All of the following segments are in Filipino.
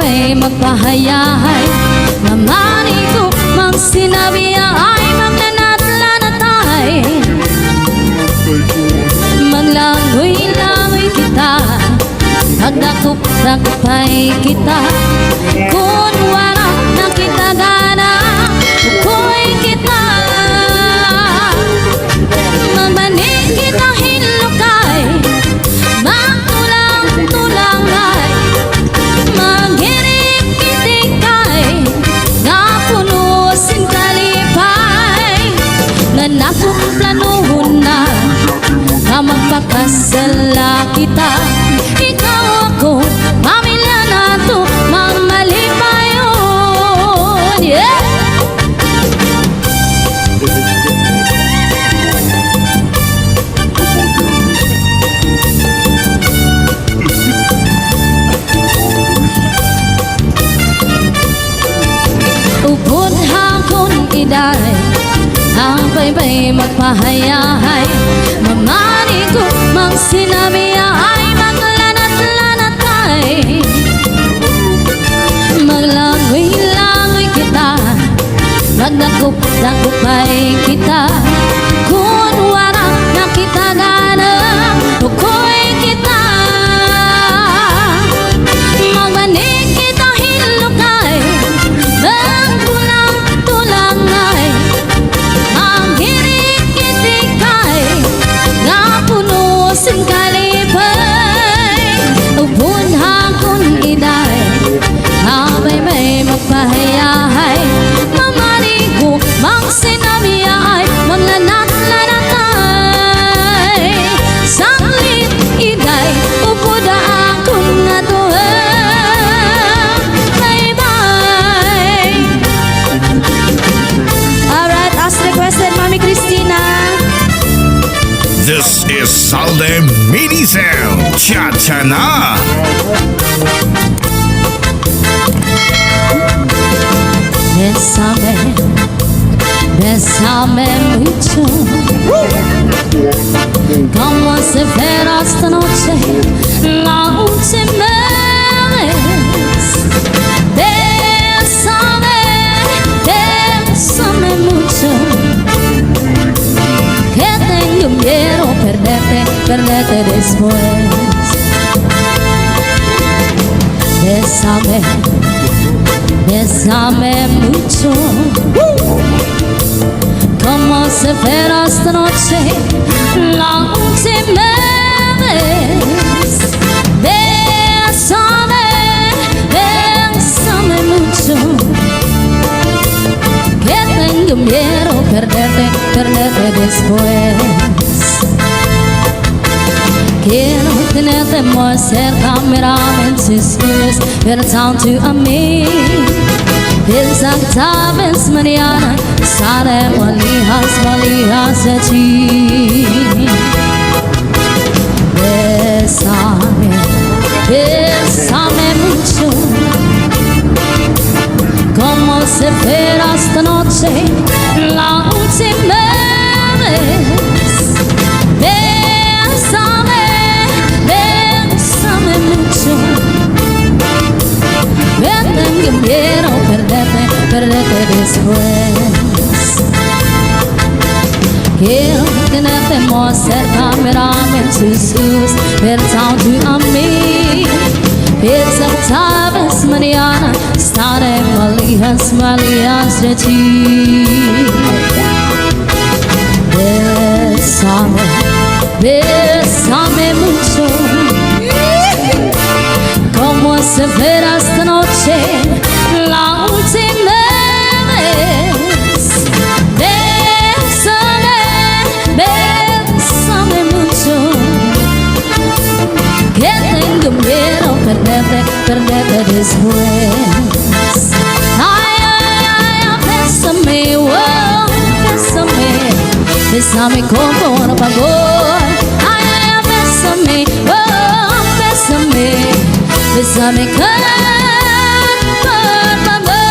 ba'y magpahayahay? Mamani ko mang sinabi ay magnanatlanatay. Maglangoy-langoy kita, magdakup-dakupay kita. Kung wala na kita gana, kukoy kita. Magmanik kita hinlukay, magtulang-tulangay. Maghirig kitikay, nga punusin kalipay. Nanakong planuhon na, na magpakasala kita. Ikaw ako, pamilya na to, magmalipayon. Yeah! Upod hakon iday, ang baybay magpahayahay. Mamani ko mang sinabi ay maglanat-lanatay. Maglangoy-langoy kita, magdakup-dakupay kita. Kung wala na kita gana, tukoy kita. Magmanik kita hinlukay, magtulang-tulangay. Maghirig kitikay, nga punusin kalipay. Upon hakon iday, habay may magpahayahay. Mamani ko mang sinabi ay maglanat-lanatay. Sanglit iday, upod akon nga to. Bye-bye. Alright, as requested, Mami Cristina. This is Salde Mini Sound Chacha na. Bésame, bésame mucho. Como si fuera esta noche la última vez. Bésame, bésame mucho. Que tengo miedo perderte, perderte después. Bésame, bésame mucho. Como si fuera esta noche la última vez. Bésame, bésame mucho. Que tengo miedo perderte, perderte después. Quiero tenerte muy cerca, mirarme en tus ojos, ver tanto a mí. Piensa que tal vez mañana estaremos lejos de ti. Bésame, bésame mucho. Como si fuera esta noche la última vez. Bésame, bésame mucho. Que tengo miedo perderte, perderte después. Quiero tenerte muy cerca, mirarme en tus ojos, ver tanto a mí. Piensa que tal vez mañana estaremos lejos de ti. Bésame, bésame mucho. Como si fuera esta noche la última vez. Bésame, bésame mucho. Que tengo miedo perderte, perderte después. Ay, ay, ay, bésame, oh, bésame. Bésame con por favor. Ay, ay, bésame, oh, bésame. Bésame con por favor.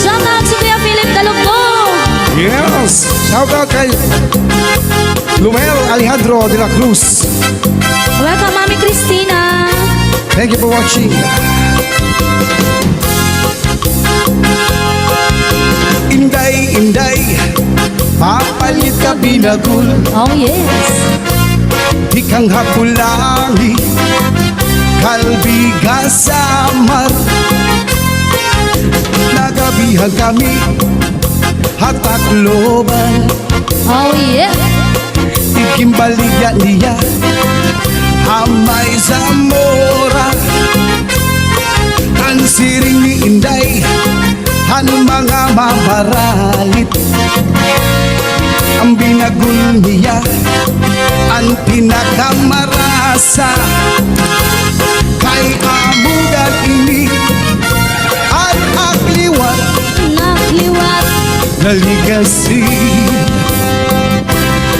Shout out to Kuya Philip Talugbo. Yes! Shout out kay Lumel Alejandro de la Cruz. Welcome, Mami Cristina. Thank you for watching. Inday, inday, papalit ka binagul. Oh yes. Ikang hapulangi, kalbigan samar. Nagabihan kami, hatakloban. Oh yeah. Ikimbaligya niya, Amay Zamora. Ang siring ni Inday, ang mga mabaralit. Ang binagul niya, ang pinakamarasa. Kay amugan ini, at akliwat, Nakliwat. naligasi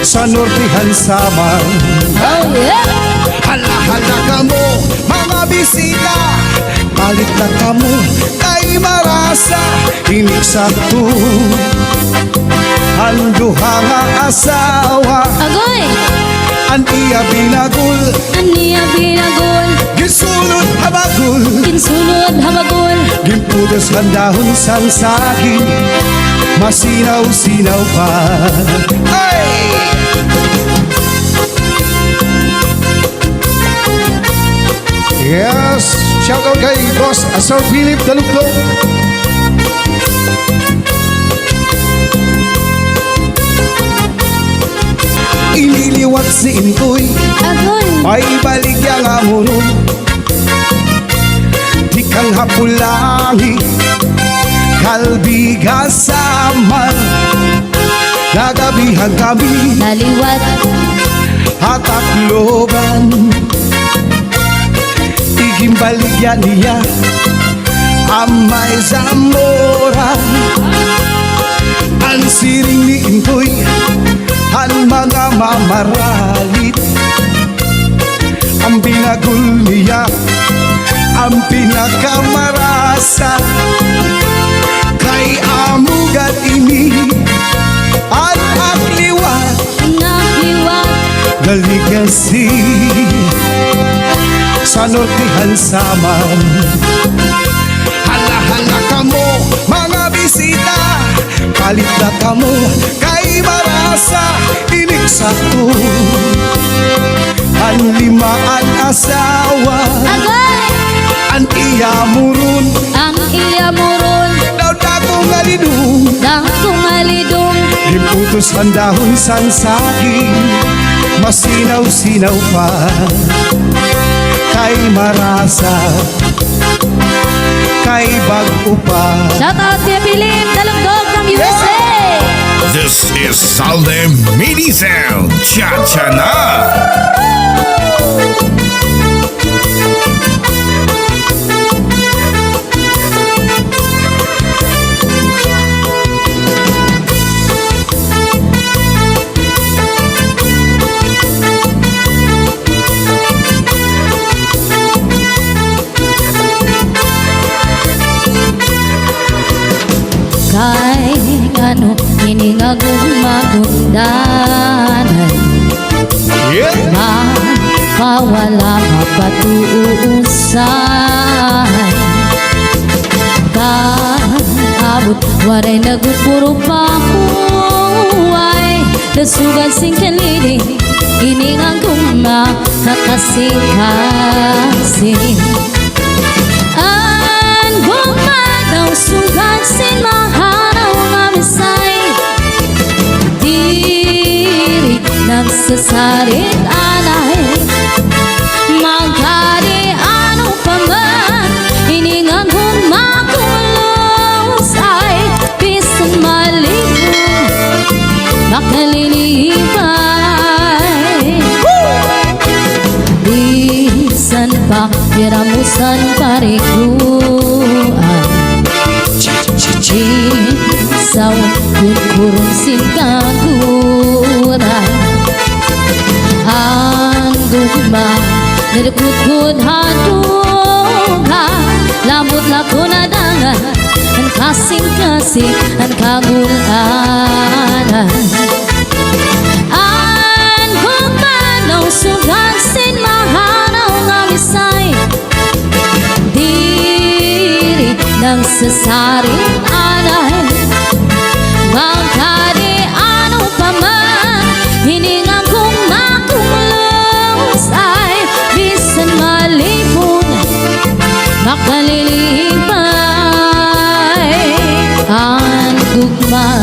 sa nortehan saman. Oh yeah. Hala-hala ka mo, mga bisita, palit na ka mo, kay marasa. Inig sakto, ang duha nga asawa. Agoy. Ang iya binagul, Aniya binagol. gisulod habagul. Kinsulod habagol. Gimpudos ang dahon sang saging, masinaw-sinaw pa. Ay! Yes! Shout out kay Boss Asor Philip Daluglo. Iniliwat si Intoy, Agoy. ay baligya nga murong. Di kang hapulangi, kalbigan samar. Nagabihan kami, Naliwat. hatakloban. Igimbaligya niya, Amay Zamora. Ang siring ni Intoy, ang mga mamaralit. Ang binagul niya, ang pinakamarasa. Kay amugan ini, at akliwat, Nakliwat. galigasi sa nortehan saman. Hala-hala ka mo, mga bisita, palit na ka mo, kay marasa. Inig sakto, ang limaan asawa. Agoy. Ang iya murun, Ang iya moron. daw dakong alidong. Dang kumalidong. Giputos ang dahon sang saging, masinaw-sinaw pa. Kay marasa, kay bago pa. Shout out kay Philip Dalugdog from USA. This is Salde Mini Sound Chacha na. Kay ano iningagong magundanan. Yeah! Mapawala mapatuusan. Kaabot waray nagupuro pa huway. Dasugan sing kanili iningagong nakasing-kasing. An gumadaw sugan sin mahanaw nga misay. Diri nagsasarit anay. Magkari ano pa man iningang humakulos ay pisan maligong makalilipay. Bisan pa piramusan parikuan. Saw kurkurong singkaguran. Ang gugma nilukod haduga. Lamot lako na dangan ang kasing-kasing ang kagulanan. Ang gugma ng sugan sin mahanaw nga misay. nagsasaring anay. Magkari ano pa man, hiningan kong makumlusay. Bisan malipon, makalilipay. Ang gugma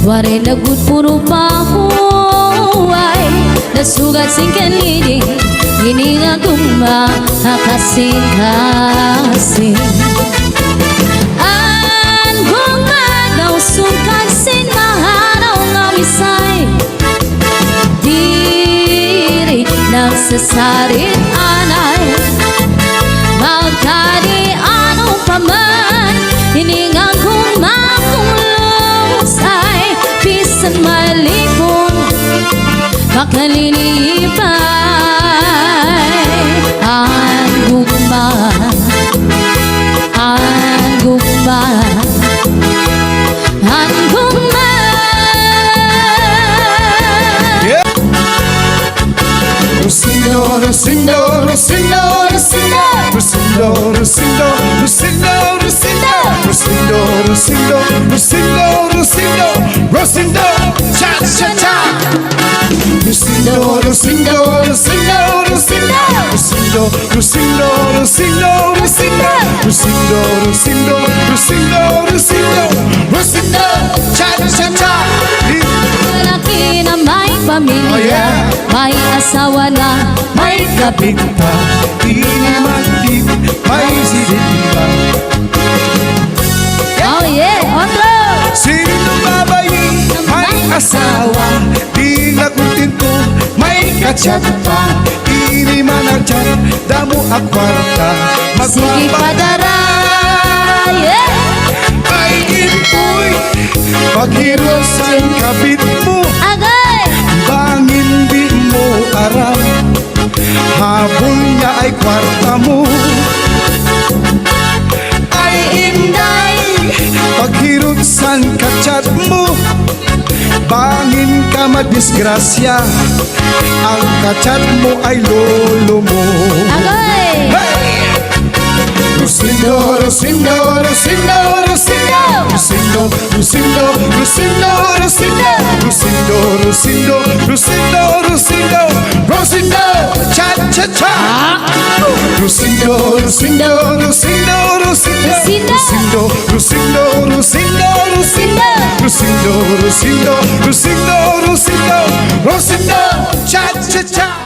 waray nagud puro pahuay, nasugat sing kanlidi, hininga gumba kasing-kasing. An gumagaw sukat sin mahanaw nga misay, diri nagsasarin anay. Magkari ano pa man, hininga gumba bisan malipon, makalilipay. Ang gugma, ang gugma, ang gugma. Lucindo, Lucindo, Lucindo, Lucindo, Lucindo, Lucindo, Lucindo, Lucindo, Lucindo, Lucindo, Lucindo, Lucindo, Lucindo, cha cha cha. Lucindo, Lucindo, Lucindo, Lucindo, Lucindo, Lucindo, Lucindo, Lucindo, Lucindo, Lucindo, Lucindo, Lucindo, Lucindo, cha cha cha. Lalaki na may pamilya, may asawa na, may kapita, inimagtip, may silita. Oh yeah, otro! Sino babayi, may asawa, di na kontento, may kachat pa. Ini managchat, damo akwarta, Sige padara, yeah! Ay impoy, paghirosan kabit mo, Agay! bangin di mo aram, habol niya ay kwarta mo. Ay inday, paghirosan kachat mo, bangin ka madisgrasya, ang kachat mo ay lolo mo. Agay! Hey! Lucindo, Lucindo, Lucindo, Lucindo, Lucindo, Lucindo, Lucindo, Lucindo, Lucindo, Lucindo, Lucindo, Lucindo, Lucindo, cha cha cha. Lucindo, Lucindo, Lucindo, Lucindo, Lucindo, Lucindo, Lucindo, Lucindo, Lucindo, Lucindo, Lucindo, Lucindo, Lucindo, cha cha cha.